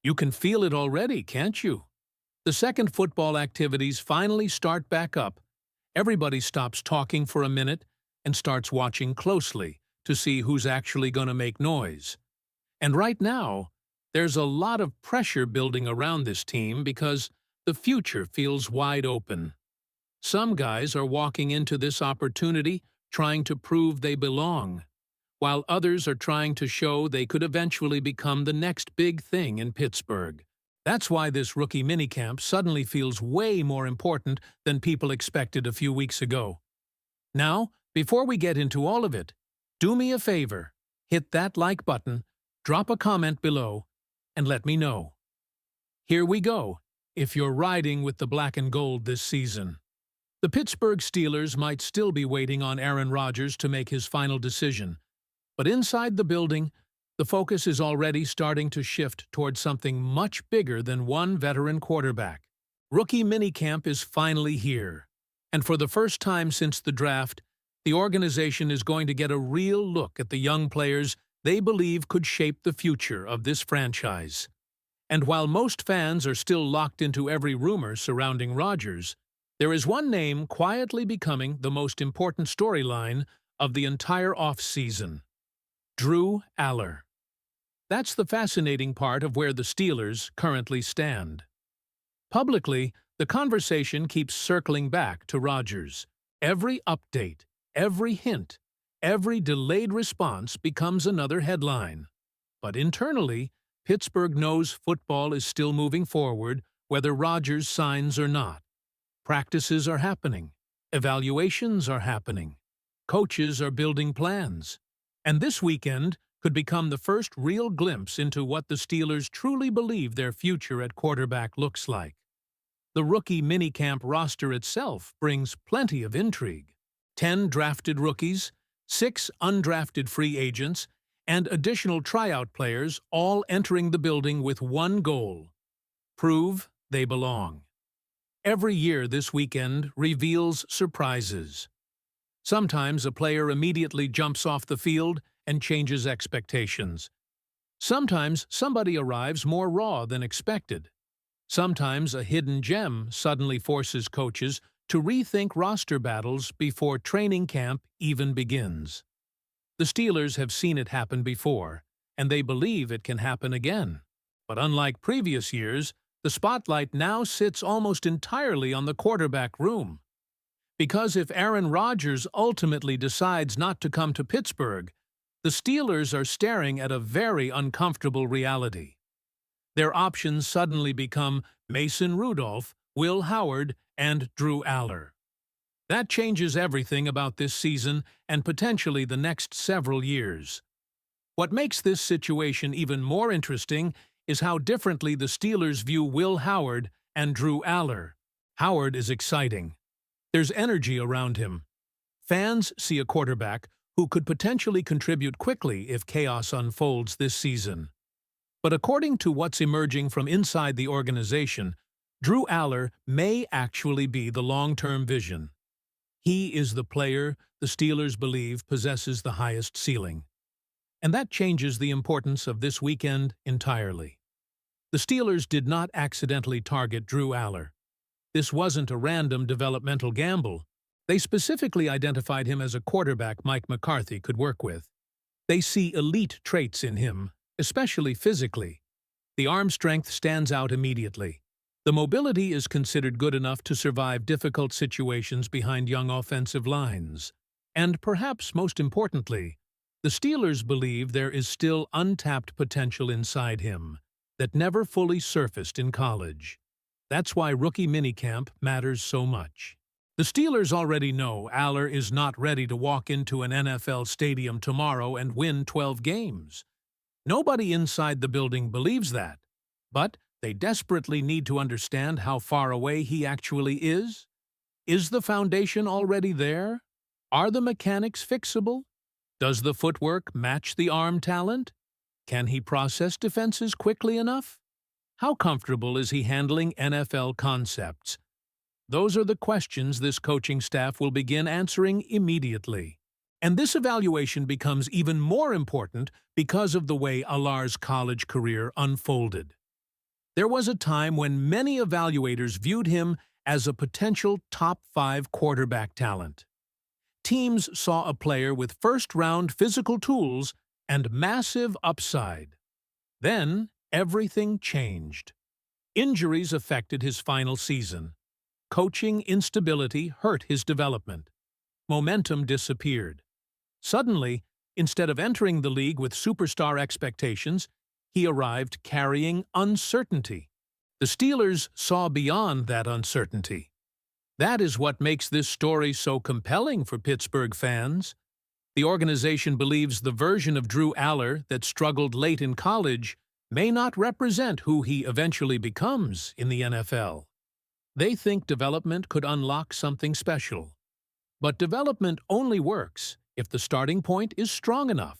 You can feel it already, can't you? The second football activities finally start back up. Everybody stops talking for a minute and starts watching closely to see who's actually going to make noise. And right now, there's a lot of pressure building around this team because the future feels wide open. Some guys are walking into this opportunity trying to prove they belong, while others are trying to show they could eventually become the next big thing in Pittsburgh. That's why this rookie minicamp suddenly feels way more important than people expected a few weeks ago. Now, before we get into all of it, do me a favor, hit that like button, drop a comment below, and let me know. Here we go, if you're riding with the black and gold this season. The Pittsburgh Steelers might still be waiting on Aaron Rodgers to make his final decision, but inside the building, the focus is already starting to shift towards something much bigger than one veteran quarterback. Rookie minicamp is finally here, and for the first time since the draft, the organization is going to get a real look at the young players they believe could shape the future of this franchise. And while most fans are still locked into every rumor surrounding Rodgers, there is one name quietly becoming the most important storyline of the entire offseason: Drew Aller. That's the fascinating part of where the Steelers currently stand. Publicly, the conversation keeps circling back to Rodgers. Every update, every hint, every delayed response becomes another headline. But internally, Pittsburgh knows football is still moving forward, whether Rodgers signs or not. Practices are happening. Evaluations are happening. Coaches are building plans. And this weekend could become the first real glimpse into what the Steelers truly believe their future at quarterback looks like. The rookie minicamp roster itself brings plenty of intrigue. 10 drafted rookies, 6 undrafted free agents, and additional tryout players all entering the building with one goal: prove they belong. Every year this weekend reveals surprises. Sometimes a player immediately jumps off the field and changes expectations. Sometimes somebody arrives more raw than expected. Sometimes a hidden gem suddenly forces coaches to rethink roster battles before training camp even begins. The Steelers have seen it happen before, and they believe it can happen again. But unlike previous years, the spotlight now sits almost entirely on the quarterback room. Because if Aaron Rodgers ultimately decides not to come to Pittsburgh, the Steelers are staring at a very uncomfortable reality. Their options suddenly become Mason Rudolph, Will Howard, and Drew Aller. That changes everything about this season and potentially the next several years. What makes this situation even more interesting is how differently the Steelers view Will Howard and Drew Aller. Howard is exciting. There's energy around him. Fans see a quarterback who could potentially contribute quickly if chaos unfolds this season. But according to what's emerging from inside the organization, Drew Aller may actually be the long-term vision. He is the player the Steelers believe possesses the highest ceiling. And that changes the importance of this weekend entirely. The Steelers did not accidentally target Drew Aller. This wasn't a random developmental gamble. They specifically identified him as a quarterback Mike McCarthy could work with. They see elite traits in him, especially physically. The arm strength stands out immediately. The mobility is considered good enough to survive difficult situations behind young offensive lines. And perhaps most importantly, the Steelers believe there is still untapped potential inside him that never fully surfaced in college. That's why rookie minicamp matters so much. The Steelers already know Aller is not ready to walk into an NFL stadium tomorrow and win 12 games. Nobody inside the building believes that, but they desperately need to understand how far away he actually is. Is the foundation already there? Are the mechanics fixable? Does the footwork match the arm talent? Can he process defenses quickly enough? How comfortable is he handling NFL concepts? Those are the questions this coaching staff will begin answering immediately. And this evaluation becomes even more important because of the way Allar's college career unfolded. There was a time when many evaluators viewed him as a potential top-5 quarterback talent. Teams saw a player with first-round physical tools and massive upside. Then, everything changed. Injuries affected his final season. Coaching instability hurt his development. Momentum disappeared. Suddenly, instead of entering the league with superstar expectations, he arrived carrying uncertainty. The Steelers saw beyond that uncertainty. That is what makes this story so compelling for Pittsburgh fans. The organization believes the version of Drew Aller that struggled late in college may not represent who he eventually becomes in the NFL. They think development could unlock something special. But development only works if the starting point is strong enough.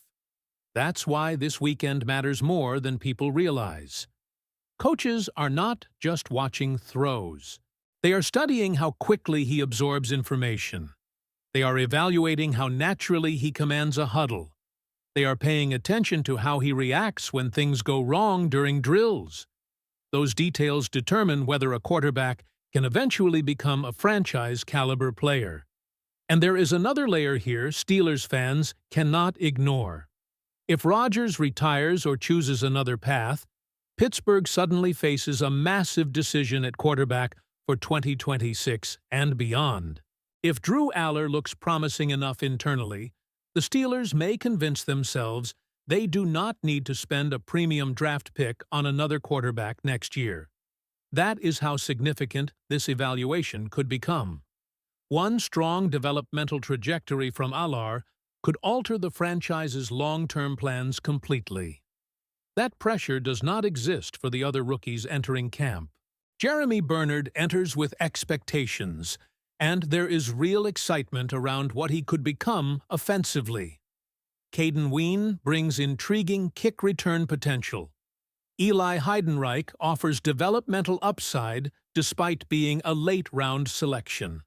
That's why this weekend matters more than people realize. Coaches are not just watching throws. They are studying how quickly he absorbs information. They are evaluating how naturally he commands a huddle. They are paying attention to how he reacts when things go wrong during drills. Those details determine whether a quarterback can eventually become a franchise-caliber player. And there is another layer here Steelers fans cannot ignore. If Rodgers retires or chooses another path, Pittsburgh suddenly faces a massive decision at quarterback for 2026 and beyond. If Drew Aller looks promising enough internally, the Steelers may convince themselves they do not need to spend a premium draft pick on another quarterback next year. That is how significant this evaluation could become. One strong developmental trajectory from Aller could alter the franchise's long-term plans completely. That pressure does not exist for the other rookies entering camp. Jeremy Bernard enters with expectations, and there is real excitement around what he could become offensively. Caden Ween brings intriguing kick return potential. Eli Heidenreich offers developmental upside despite being a late-round selection.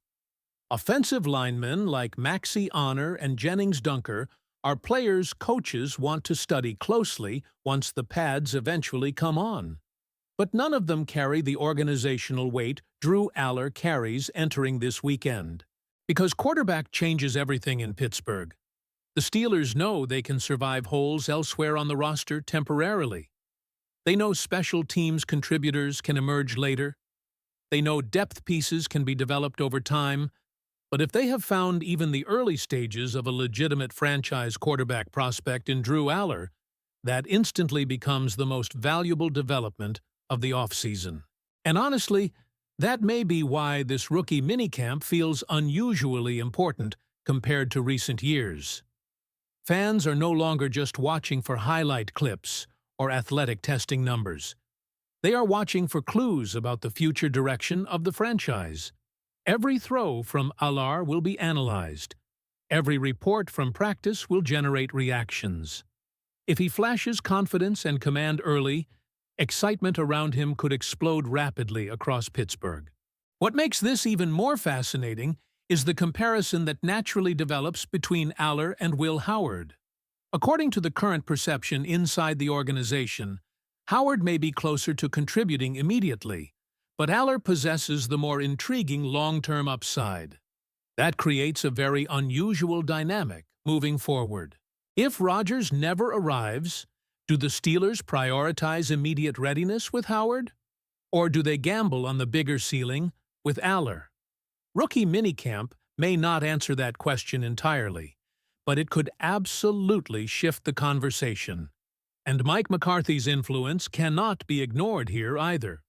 Offensive linemen like Maxey Honor and Jennings Dunker are players coaches want to study closely once the pads eventually come on. But none of them carry the organizational weight Drew Aller carries entering this weekend. Because quarterback changes everything in Pittsburgh. The Steelers know they can survive holes elsewhere on the roster temporarily. They know special teams contributors can emerge later. They know depth pieces can be developed over time. But if they have found even the early stages of a legitimate franchise quarterback prospect in Drew Aller, that instantly becomes the most valuable development of the offseason. And honestly, that may be why this rookie minicamp feels unusually important compared to recent years. Fans are no longer just watching for highlight clips or athletic testing numbers. They are watching for clues about the future direction of the franchise. Every throw from Aller will be analyzed. Every report from practice will generate reactions. If he flashes confidence and command early, excitement around him could explode rapidly across Pittsburgh. What makes this even more fascinating is the comparison that naturally develops between Aller and Will Howard. According to the current perception inside the organization, Howard may be closer to contributing immediately, but Aller possesses the more intriguing long-term upside. That creates a very unusual dynamic moving forward. If Rodgers never arrives, do the Steelers prioritize immediate readiness with Howard? Or do they gamble on the bigger ceiling with Aller? Rookie minicamp may not answer that question entirely, but it could absolutely shift the conversation. And Mike McCarthy's influence cannot be ignored here either.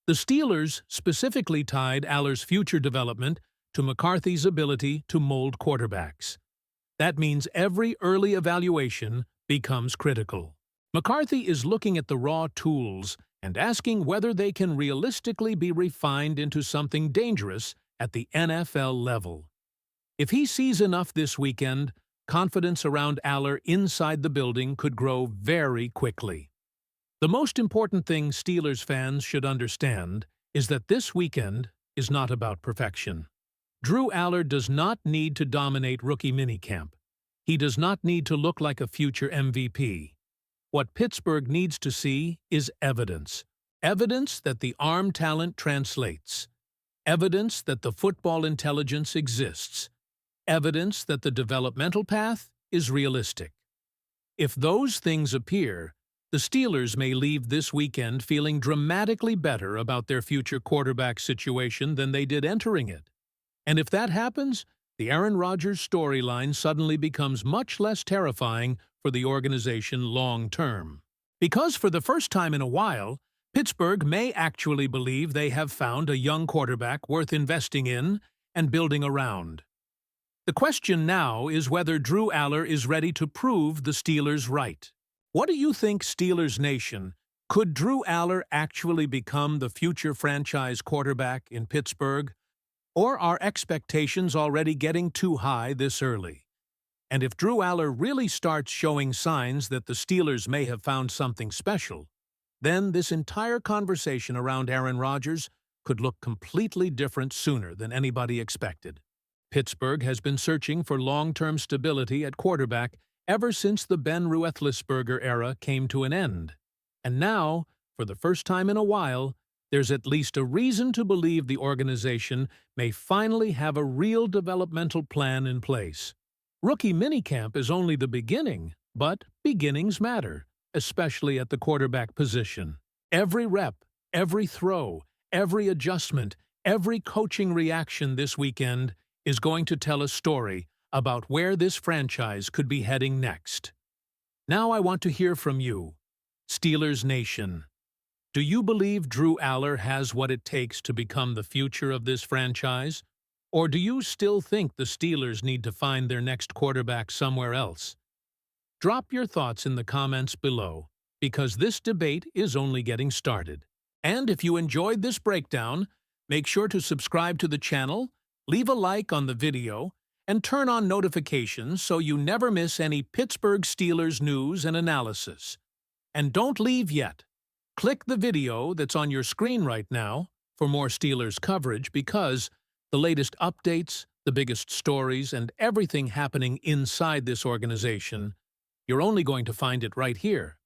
The Steelers specifically tied Aller's future development to McCarthy's ability to mold quarterbacks. That means every early evaluation becomes critical. McCarthy is looking at the raw tools and asking whether they can realistically be refined into something dangerous at the NFL level. If he sees enough this weekend, confidence around Aller inside the building could grow very quickly. The most important thing Steelers fans should understand is that this weekend is not about perfection. Drew Aller does not need to dominate rookie minicamp. He does not need to look like a future MVP. What Pittsburgh needs to see is evidence. Evidence that the arm talent translates. Evidence that the football intelligence exists. Evidence that the developmental path is realistic. If those things appear, the Steelers may leave this weekend feeling dramatically better about their future quarterback situation than they did entering it. And if that happens, the Aaron Rodgers storyline suddenly becomes much less terrifying for the organization long-term. Because for the first time in a while, Pittsburgh may actually believe they have found a young quarterback worth investing in and building around. The question now is whether Drew Aller is ready to prove the Steelers right. What do you think, Steelers Nation? Could Drew Aller actually become the future franchise quarterback in Pittsburgh? Or are expectations already getting too high this early? And if Drew Aller really starts showing signs that the Steelers may have found something special, then this entire conversation around Aaron Rodgers could look completely different sooner than anybody expected. Pittsburgh has been searching for long-term stability at quarterback ever since the Ben Roethlisberger era came to an end. And now, for the first time in a while, there's at least a reason to believe the organization may finally have a real developmental plan in place. Rookie minicamp is only the beginning, but beginnings matter, especially at the quarterback position. Every rep, every throw, every adjustment, every coaching reaction this weekend is going to tell a story about where this franchise could be heading next. Now I want to hear from you, Steelers Nation. Do you believe Drew Aller has what it takes to become the future of this franchise? Or do you still think the Steelers need to find their next quarterback somewhere else? Drop your thoughts in the comments below, because this debate is only getting started. And if you enjoyed this breakdown, make sure to subscribe to the channel, leave a like on the video, and turn on notifications so you never miss any Pittsburgh Steelers news and analysis. And don't leave yet. Click the video that's on your screen right now for more Steelers coverage, because the latest updates, the biggest stories, and everything happening inside this organization, you're only going to find it right here.